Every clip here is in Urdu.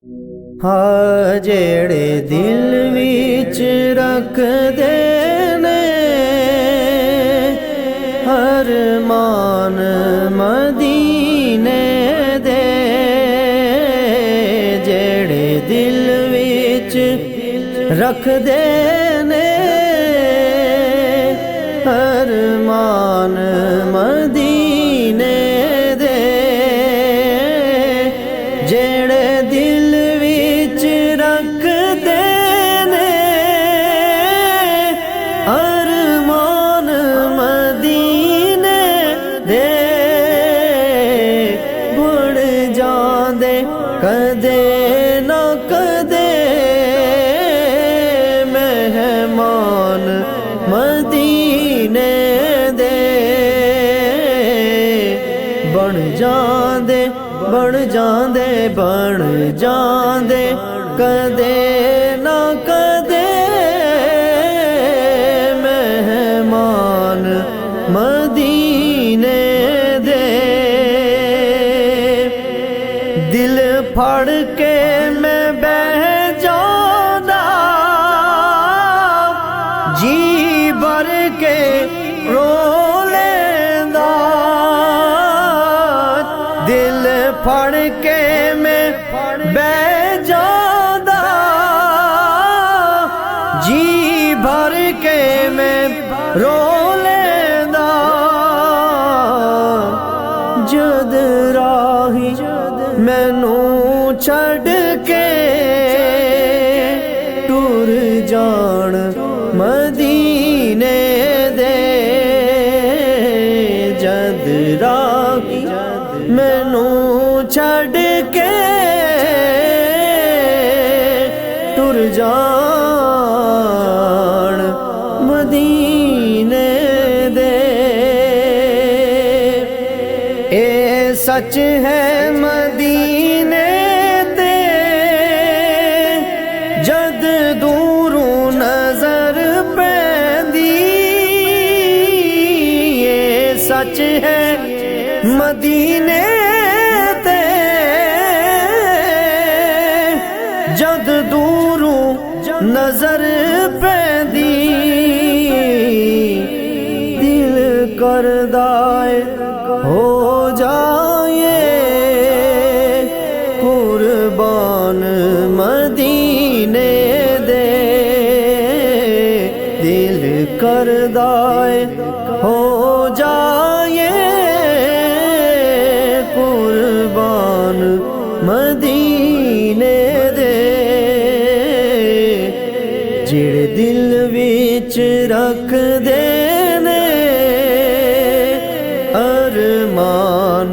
ہاں جڑے دل وچ رکھ دے نے ارمان مدینے دے، جڑے دل وچ رکھ دے نے ارمان مدینے دے، جڑے دل وچ رکھ دے نے ارمان مدینے دے، بڑ جاندے کدے نہ کدے مہمان مدینے دے، بن جاندے بن جاندے بن جاندے کدے نہ کدے مہمان مدینے دے، دل پھڑ کے میں بہ جانا جی بھر کے رو لیندا، دل پھڑ کے میں بہ جانا جی بھر کے میں رو لیندا، جد راہی مینوں چھڈ کے ٹر جان مدینے دے، جد راہی مینوں چھڈ کے ٹر جان مدینے دے، اے سچ ہے مدینے تے جد دوروں نظر پیندی، اے سچ ہے مدینے تے جد دوروں نظر پیندی، دل کردا اے ہو جائے قربان مدینے دے، دل کردا اے ہو جائے قربان مدینے دے، جڑے دل وچ رکھ دے نے ارمان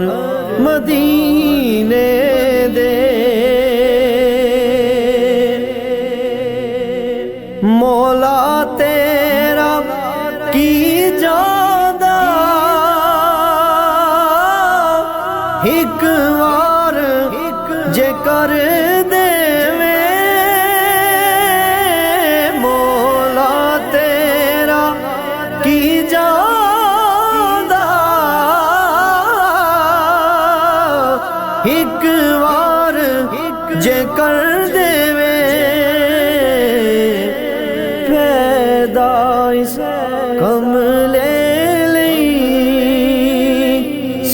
مدینے دے، مولا تیرا کی جاندا ایک وار جے کر دیویں، مولا تیرا کی جاندا ایک وار جے کر دیویں، پیدائش کملے لئی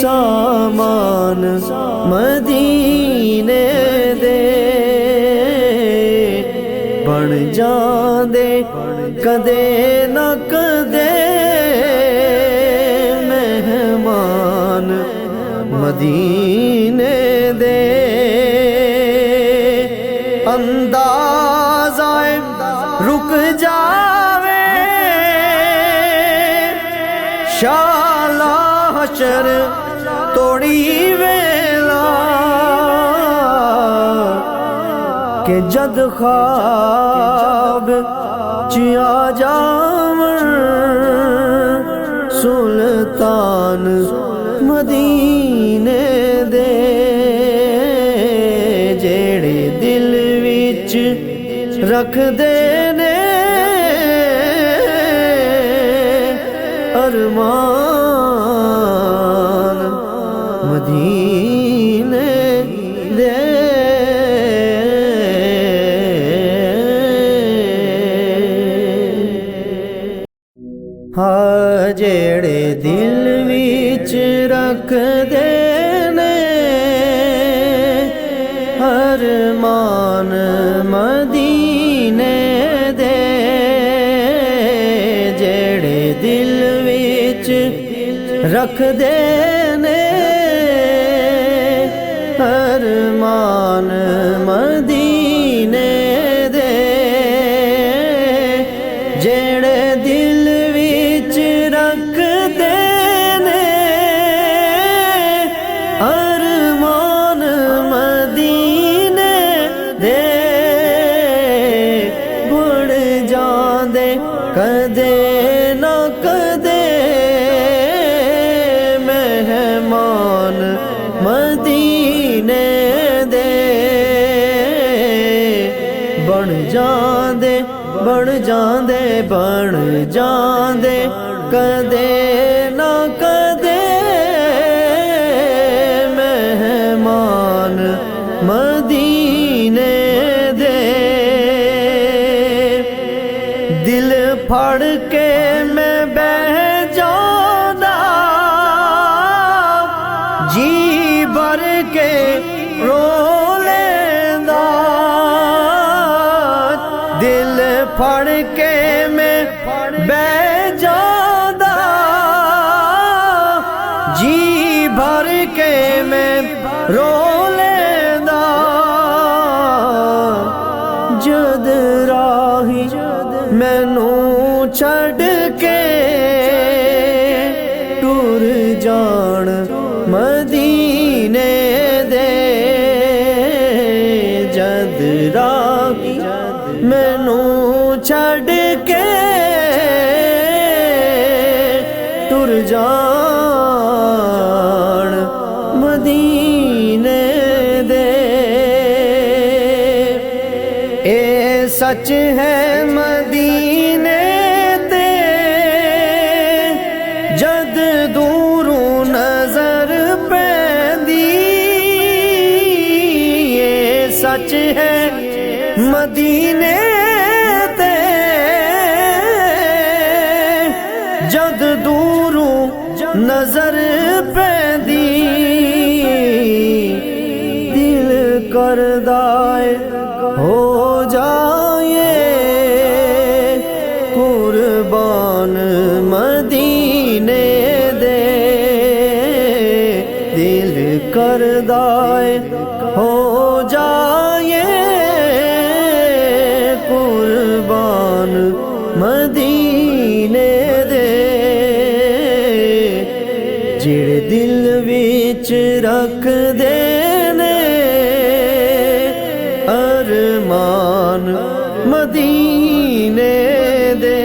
سامان مدینے دے، بن جاندے کدے نہ کدے مہمان مدینے دے، انداز آئے رک جاوے شالا حشر توڑی ویلا، کہ جد خواب چیا جاون سلطان مدینے دے، جڑے دل وچ رکھ دے نے ارمان مدینے دے۔ ਹਾਂ ਜਿਹੜੇ ਦਿਲ ਵਿੱਚ ਰੱਖਦੇ ਨੇ ਅਰਮਾਨ ਮਦੀਨੇ ਦੇ, ਜਿਹੜੇ ਦਿਲ ਵਿੱਚ ਰੱਖਦੇ ਨੇ ਅਰਮਾਨ ਮਦੀਨੇ ਦੇ, ਜਿਹੜੇ ਦਿਲ ਵਿੱਚ ਰੱਖਦੇ ਨੇ ਅਰਮਾਨ ਮਦੀਨੇ ਦੇ, ਬੁੜ ਜਾਂਦੇ ਕਦੇ ਨਾ ਕਦੇ ਮਹਿਮਾਨ ਮਦੀਨੇ ਦੇ, ਬਣ ਜਾਂਦੇ ਬਣ ਜਾਂਦੇ ਬਣ ਜਾਂਦੇ ਕਦੇ ਨਾ ਕਦੇ ਮਹਿਮਾਨ ਮਦੀਨੇ ਦੇ। ਦਿਲ ਫੜ ਕੇ ਮੈਂ ਬਹਿ ਜਾਣਾ, ਜੀ ਭਰ ਕੇ ਰੋ ਲੈਂਦਾ, ਦਿਲ ਫੜ ਕੇ ਮੈਂ ਬਹਿ ਜਾਂਦਾ, ਜੀ ਭਰ ਕੇ ਮੈਂ ਰੋ ਲੈਂਦਾ, ਜਦ ਰਾਹੀ ਮੈਨੂੰ ਛੱਡ ਕੇ ਟੁਰ ਜਾਣ ਮਦੀਨੇ ਦੇ, ਜਦ ਰਾਹੀ ਮੈਨੂੰ ਛੱਡ ਕੇ ਟੁਰ ਜਾਣ ਮਦੀਨੇ ਦੇ। ਇਹ ਸੱਚ ਹੈ ਮਦੀਨੇ ਤੇ ਜਦ ਦੂਰੋਂ ਨਜ਼ਰ ਪੈਂਦੀ, ਇਹ ਸੱਚ ਹੈ ਮਦੀਨੇ ਤੇ ਜਦ ਦੂਰੋਂ ਨਜ਼ਰ ਪੈਂਦੀ, ਦਿਲ ਕਰਦਾ ਏ ਹੋ ਜਾਏ ਕੁਰਬਾਨ ਮਦੀਨੇ ਦੇ, ਦਿਲ ਕਰਦਾ ਏ ਹੋ ਜਾਏ ਕੁਰਬਾਨ ਮਦੀਨੇ ਦੇ, ਜਿਹੜੇ ਦਿਲ ਵਿੱਚ ਰੱਖਦੇ ਨੇ ਅਰਮਾਨ ਮਦੀਨੇ ਦੇ।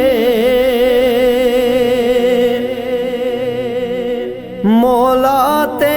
ਮੌਲਾ ਤੇ